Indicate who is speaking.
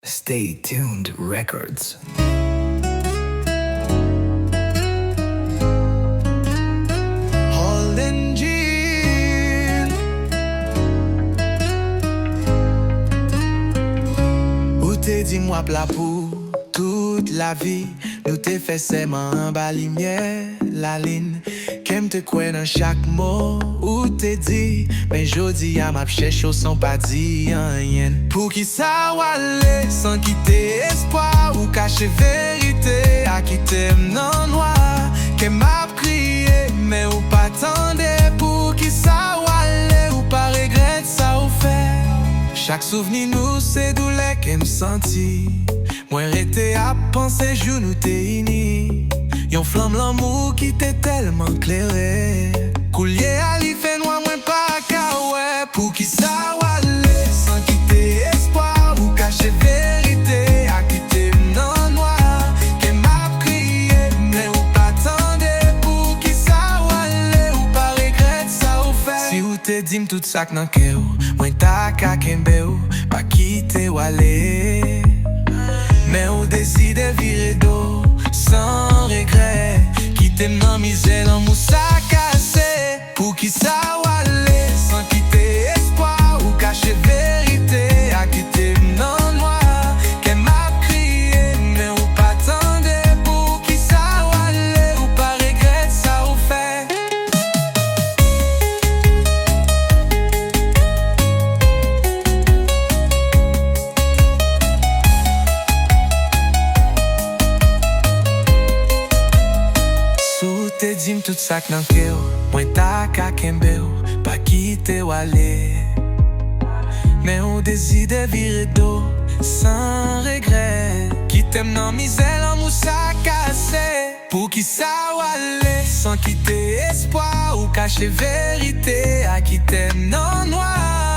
Speaker 1: Stay Tuned Records.
Speaker 2: Holland Jean Ou te di moi pla pou toute la vie. Nous te fait seulement bas lumière, la ligne. Kem te kwen dans chaque mot ou te dit. Mais jodi a m'a cherché sans pas dire rien. Pour qui ça wale sans quitter espoir ou cacher vérité à qui t'aime non noir. Kem m'a crié mais ou pas tendé. Pour qui ça wale ou pas regrette ça ou fait. Chaque souvenir nous c'est douleur qu'aime senti. Moi rete à penser jour nous t'es unis. Yon flamme l'amour qui t'est tellement clairé. Coulier à li fait noir moins pas qu'à ouais. Pour qui ça wale sans quitter espoir ou cacher vérité à quitter non noir. Qu'elle m'a crié mais ou pas tendé. Pour qui ça wale ou pas regrette ça ou fait. Si ou te dim tout ça nan ke ou, moi ta ka kembe ou, pas quitter wale. Mais on décide de virer d'eau sans regret. Qui t'aime dans misère, dans moussa cassé. Pour qui ça wale sans quitter espoir ou cacher vérité à qui t'aime non noir. Qu'elle m'a crié mais ou pas tendé. Pour qui ça wale ou pas regrette ça ou fait. Te dim tout ça nan ke ou, moi ta ka kembe ou, pas quitter wale. Mais on décide de virer d'eau sans regret. Qui t'aime dans misère, en moussa cassé. Pour qui ça wale sans quitter espoir ou cacher vérité à qui t'aime non noir.